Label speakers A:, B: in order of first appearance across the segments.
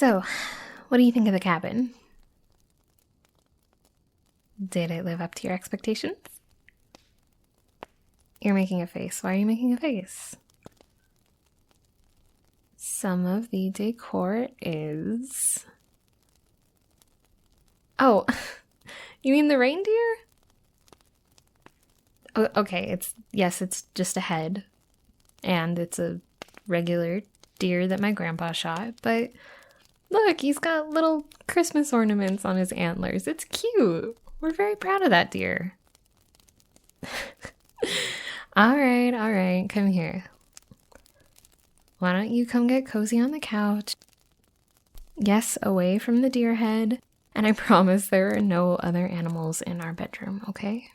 A: So, what do you think of the cabin? Did it live up to your expectations? You're making a face. Why are you making a face? Some of the decor is... Oh, you mean the reindeer? Oh, okay, yes, it's just a head. And it's a regular deer that my grandpa shot, but look, he's got little Christmas ornaments on his antlers. It's cute. We're very proud of that deer. All right, come here. Why don't you come get cozy on the couch? Yes, away from the deer head. And I promise there are no other animals in our bedroom, okay?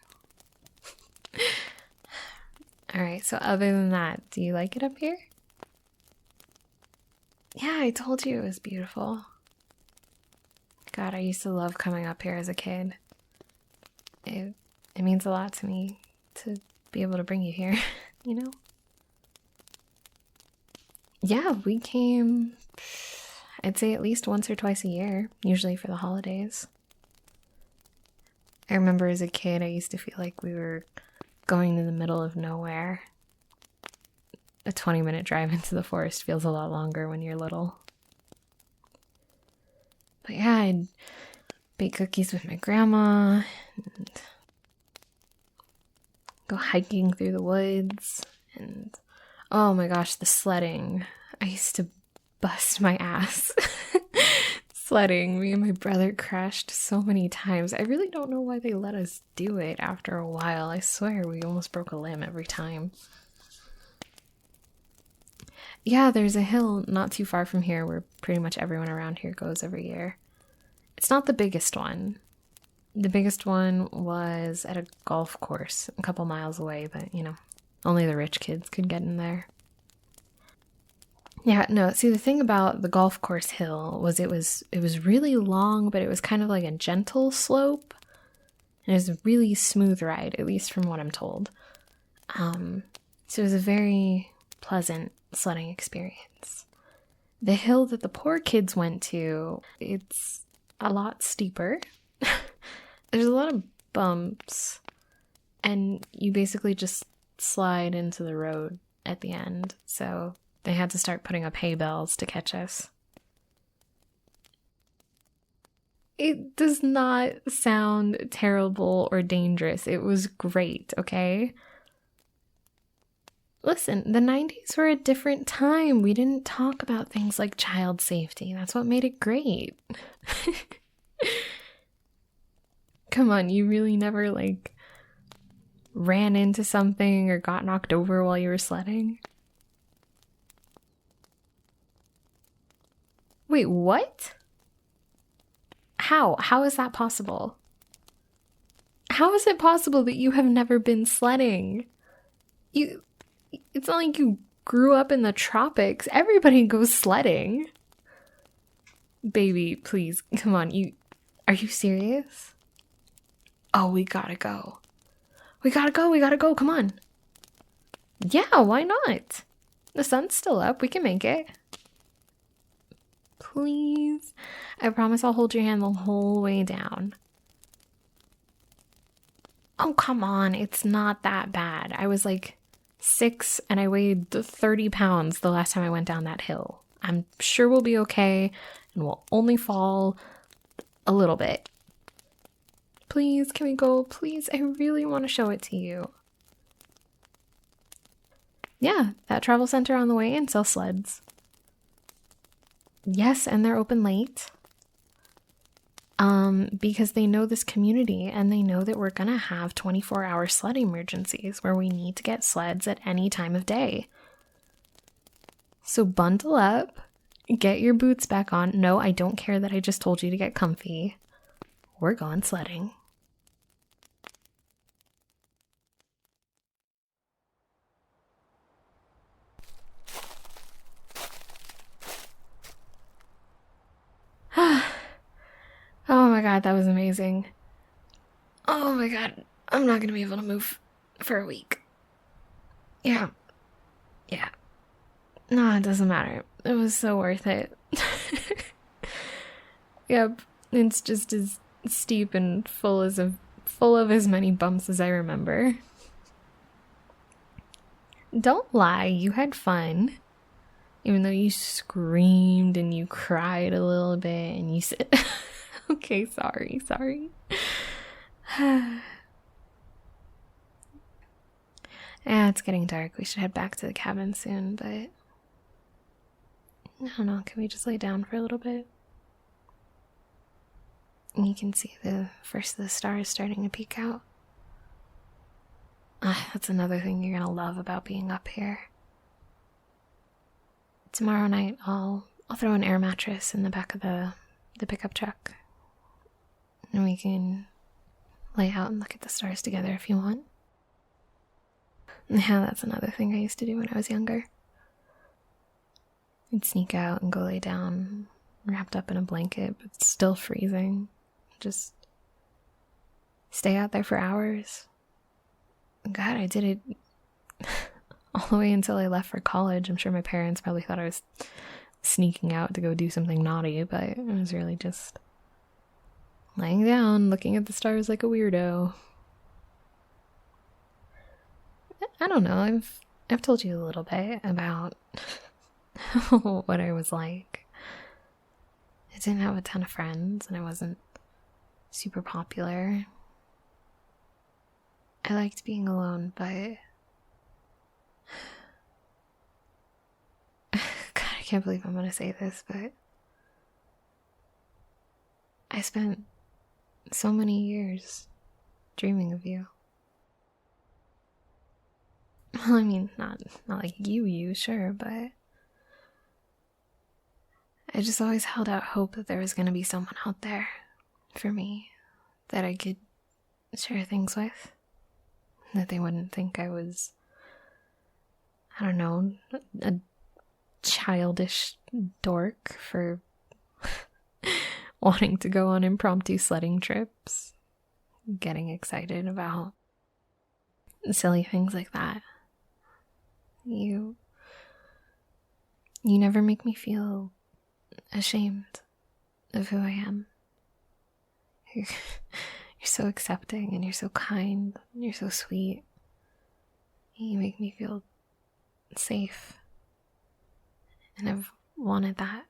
A: All right, so other than that, do you like it up here? Yeah, I told you it was beautiful. God, I used to love coming up here as a kid. It means a lot to me to be able to bring you here, you know? Yeah, we came, I'd say at least once or twice a year, usually for the holidays. I remember as a kid, I used to feel like we were going to the middle of nowhere. A 20-minute drive into the forest feels a lot longer when you're little. But yeah, I'd bake cookies with my grandma and go hiking through the woods. And oh my gosh, the sledding. I used to bust my ass sledding. Me and my brother crashed so many times. I really don't know why they let us do it after a while. I swear we almost broke a limb every time. Yeah, there's a hill not too far from here where pretty much everyone around here goes every year. It's not the biggest one. The biggest one was at a golf course a couple miles away, but you know, only the rich kids could get in there. Yeah, no, see the thing about the golf course hill was it was really long, but it was kind of like a gentle slope. And it was a really smooth ride, at least from what I'm told. So it was a very pleasant sledding experience. The hill that the poor kids went to, it's a lot steeper. There's a lot of bumps, and you basically just slide into the road at the end, so they had to start putting up hay bales to catch us. It does not sound terrible or dangerous. It was great, okay? Listen, the 90s were a different time. We didn't talk about things like child safety. That's what made it great. Come on, you really never, ran into something or got knocked over while you were sledding? Wait, what? How? How is that possible? How is it possible that you have never been sledding? It's not like you grew up in the tropics. Everybody goes sledding. Baby, please, come on. Are you serious? Oh, we gotta go. We gotta go, come on. Yeah, why not? The sun's still up, we can make it. Please. I promise I'll hold your hand the whole way down. Oh, come on, it's not that bad. I was 6 and I weighed 30 pounds the last time I went down that hill. I'm sure we'll be okay and we'll only fall a little bit. Please, can we go? Please, I really want to show it to you. Yeah, that travel center on the way in sells sleds. Yes, and they're open late. Because they know this community and they know that we're gonna have 24-hour sled emergencies where we need to get sleds at any time of day. So bundle up, get your boots back on. No, I don't care that I just told you to get comfy. We're going sledding. Oh my god, that was amazing. Oh my god, I'm not gonna be able to move for a week. Yeah. No, it doesn't matter. It was so worth it. Yep, it's just as steep and full of as many bumps as I remember. Don't lie, you had fun. Even though you screamed and you cried a little bit and you said, okay, sorry. Yeah, it's getting dark. We should head back to the cabin soon, but I don't know. Can we just lay down for a little bit? And you can see the first of the stars starting to peek out. That's another thing you're gonna love about being up here. Tomorrow night, I'll throw an air mattress in the back of the pickup truck, and we can lay out and look at the stars together if you want. Yeah, that's another thing I used to do when I was younger. I'd sneak out and go lay down, wrapped up in a blanket, but still freezing. Just stay out there for hours. God, I did it all the way until I left for college. I'm sure my parents probably thought I was sneaking out to go do something naughty, but I was really just laying down, looking at the stars like a weirdo. I don't know, I've told you a little bit about what I was like. I didn't have a ton of friends, and I wasn't super popular. I liked being alone, but God, I can't believe I'm gonna say this, but I spent so many years dreaming of you. Well, I mean, not like you, sure, but I just always held out hope that there was gonna be someone out there for me that I could share things with. That they wouldn't think I was, I don't know, a childish dork for wanting to go on impromptu sledding trips, getting excited about silly things like that. You never make me feel ashamed of who I am. You're so accepting, and you're so kind, and you're so sweet. You make me feel safe. And I've wanted that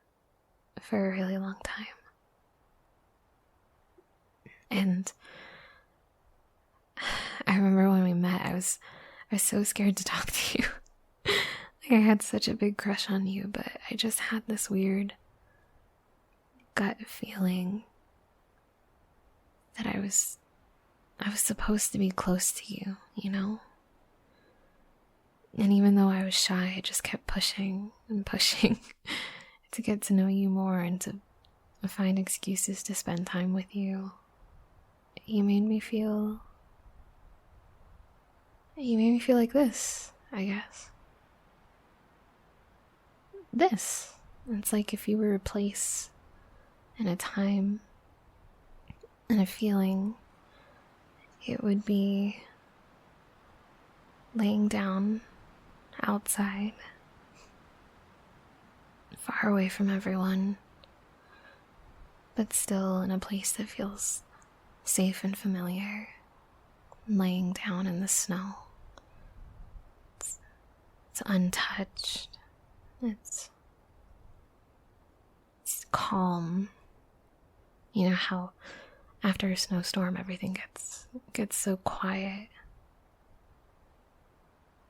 A: for a really long time. And I remember when we met, I was so scared to talk to you. I had such a big crush on you, but I just had this weird gut feeling that I was supposed to be close to you, you know? And even though I was shy, I just kept pushing and pushing to get to know you more and to find excuses to spend time with you. You made me feel like this, I guess. This. It's like if you were a place and a time and a feeling, it would be laying down outside, far away from everyone, but still in a place that feels safe and familiar, laying down in the snow. It's untouched. It's calm. You know how after a snowstorm everything gets so quiet.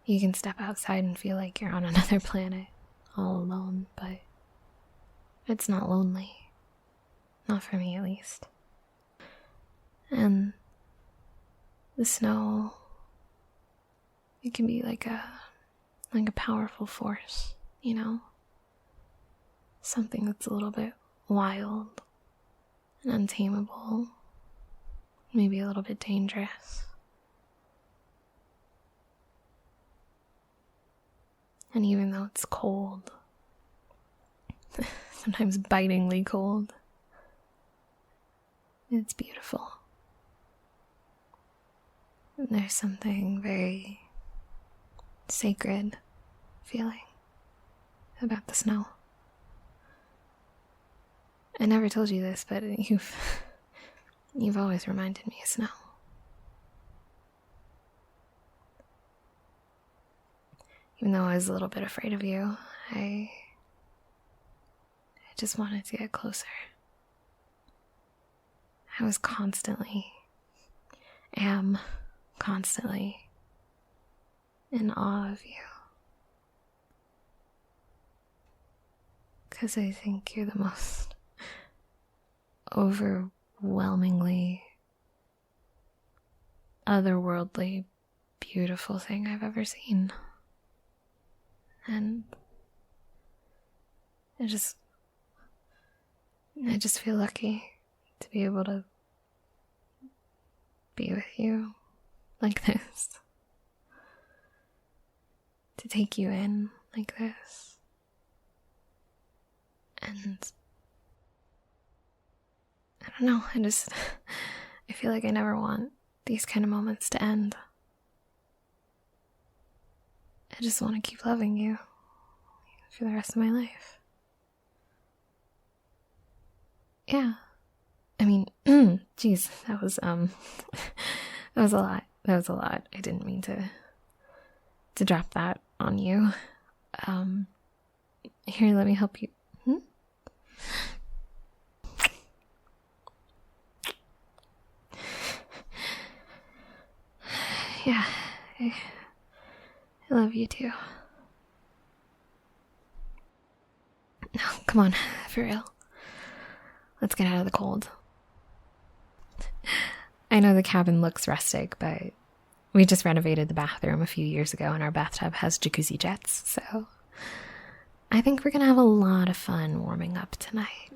A: You can step outside and feel like you're on another planet, all alone, but it's not lonely. Not for me, at least. And the snow, it can be like a powerful force, you know? Something that's a little bit wild and untamable, maybe a little bit dangerous. And even though it's cold, sometimes bitingly cold, it's beautiful. And there's something very sacred feeling about the snow. I never told you this, but you've always reminded me of snow. Even though I was a little bit afraid of you, I just wanted to get closer. I am constantly in awe of you. Because I think you're the most overwhelmingly otherworldly beautiful thing I've ever seen. And I just feel lucky to be able to be with you like this. To take you in like this. And I don't know, I feel like I never want these kind of moments to end. I just want to keep loving you for the rest of my life. Yeah. I mean, geez, that was that was a lot. That was a lot. I didn't mean to drop that on you. Here, let me help you. Yeah, I love you too. No, come on, for real. Let's get out of the cold. I know the cabin looks rustic, but we just renovated the bathroom a few years ago and our bathtub has jacuzzi jets, so I think we're gonna have a lot of fun warming up tonight.